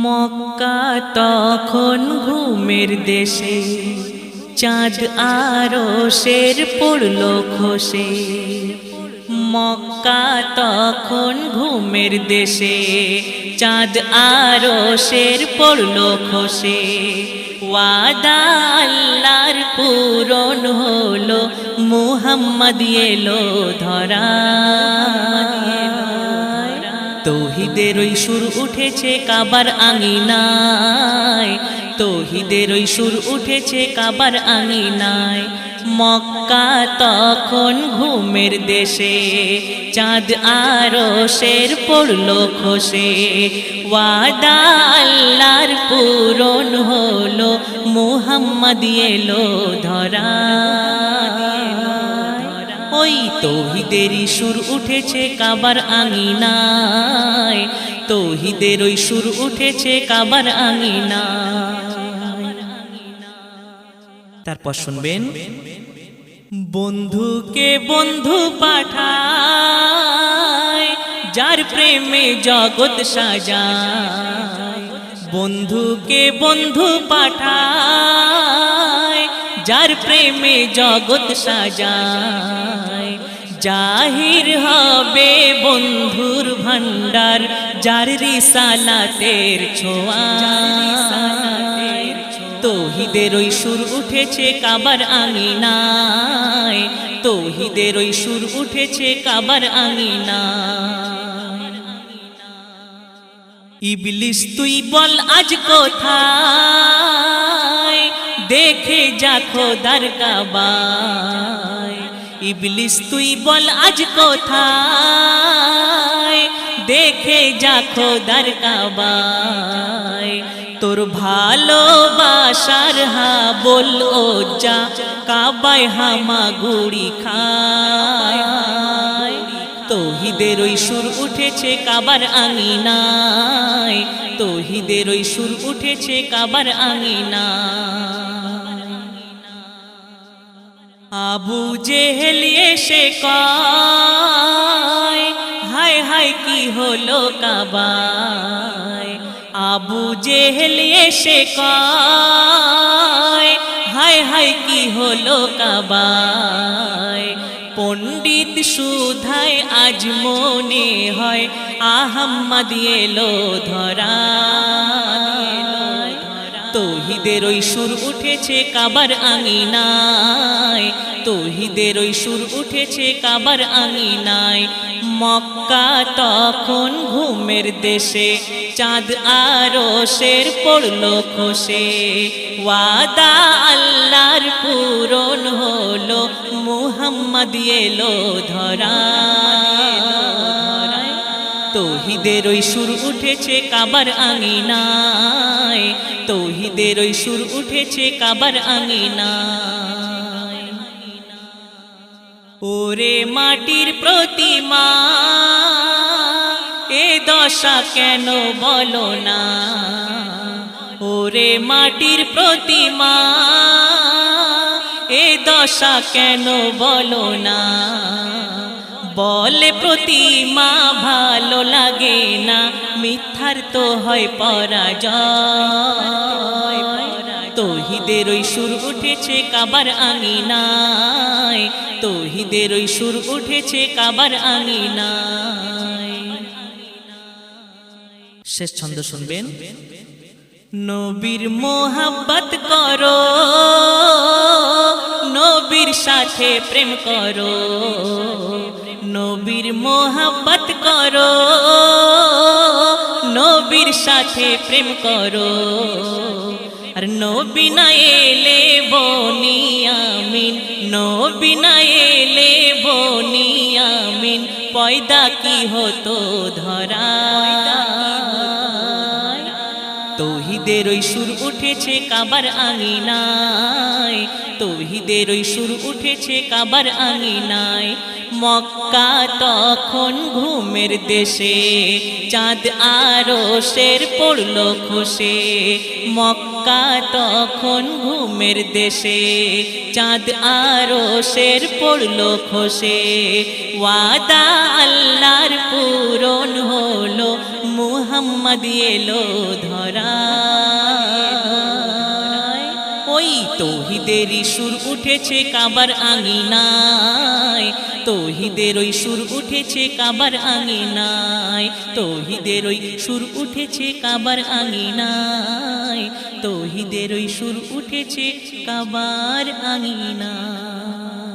মক্কা তখন ঘুমের দেশে, চাঁদ আরশের পড়ল খসে। মক্কা তখন ঘুমের দেশে, চাঁদ আরশের পড়ল খসে। ওয়াদা আল্লাহর পূরণ হলো, মুহাম্মদ এলো ধরায়। তৌহিদের ওই সুর উঠেছে কাবার আঙিনায়, তৌহিদের ওই সুর উঠেছে কাবার আঙিনায়। মক্কা তখন ঘুমের দেশে, চাঁদ আরশের পড়ল খসে। ওয়াদা আল্লাহর পূরণ হলো, মুহাম্মদ এলো ধরায়। ওই তৌহিদেরই সুর উঠেছে কাবার আঙিনায়, তৌহিদের ওই সুর উঠেছে কাবার আঙিনায়। তারপর শুনবেন, বন্ধুকে বন্ধু পাঠায়, যার প্রেমে জগৎ সাজায়। বন্ধুকে বন্ধু পাঠায়, যার প্রেমে জগৎ সাজায়। জাহির হবে বন্ধুর ভান্ডার, যার রিসালাতের ছোঁয়া। তৌহিদের ওই সুর উঠেছে কাবার আঙিনায়, তৌহিদের ওই সুর উঠেছে কাবার আঙিনায়। ইবলিস তুই বল আজ কোথায়, দেখে যা খোদার কাবায়। ইবলিস তুই বল আজ কোথায়, দেখে যা খোদার কাবায়। তোর ভালোবাসার হা বল ও যা, কাবায় হামাগুড়ি খায়। তৌহিদের ওই সুর উঠেছে কাবার আঙিনায়, তৌহিদের ওই সুর উঠেছে কাবার আঙিনায়। আবু জেহেল এসে কয়, হায় হায় কি হলো কাবায়। আবু জেহেল এসে কয়, হায় হায় কি হলো কাবায়। পণ্ডিত সুধায় আজ মনে হয়, আহাম্মদ এলো ধরায়। তৌহিদের ওই সুর উঠেছে কাবার আঙিনায়, তৌহিদের ওই সুর উঠেছে কাবার আঙিনায়। মক্কা তখন ঘুমের দেশে, চাঁদ আরশের পড়ল খসে। ওয়াদা আল্লাহর পূরণ হলো, মুহাম্মদ এলো ধরায়। তৌহিদের ওই সুর উঠেছে কাবার আঙিনায়, তৌহিদের ওই সুর উঠেছে কাবার আঙিনায়। ওরে মাটির প্রতিমা, এ দশা কেন বলো না। ওরে মাটির প্রতিমা, এ দশা কেন বলো না। বলে প্রতিমা ভালো লাগে না, মিথ্যার তো হয় পরাজয়। তৌহিদের ওই সুর উঠেছে কাবার আঙিনায়, তৌহিদের ওই সুর উঠেছে কাবার আঙিনায়। শেষ ছন্দ শুনবেন, নবীর মোহাব্বত করো, নবীর সাথে প্রেম করো। নবীর মোহাব্বত করো, নবীর সাথে প্রেম করো। আর নবী না এলে বনিয়ামিন, নবী না এলে বনিয়ামিন, পয়দা কি হতো ধরায়। তৌহিদের ওই সুর উঠেছে কাবার আঙিনায়, তৌহিদের ওই সুর উঠেছে কাবার আঙিনায়। মক্কা তখন ঘুমের দেশে, চাঁদ আরশের পড়ল খসে। মক্কা তখন ঘুমের দেশে, চাঁদ আরশের পড়ল খসে। ওয়াদা আল্লাহর পূরণ হলো, মুহাম্মদ মুহাম্মদ এলো ধরায়। ওই তৌহিদেরই সুর উঠেছে কাবার আঙিনায়, তৌহিদের ওই সুর উঠেছে কাবার আঙিনায়, তৌহিদের ওই সুর উঠেছে কাবার আঙিনায়, তৌহিদের ওই সুর উঠেছে কাবার আঙিনায়।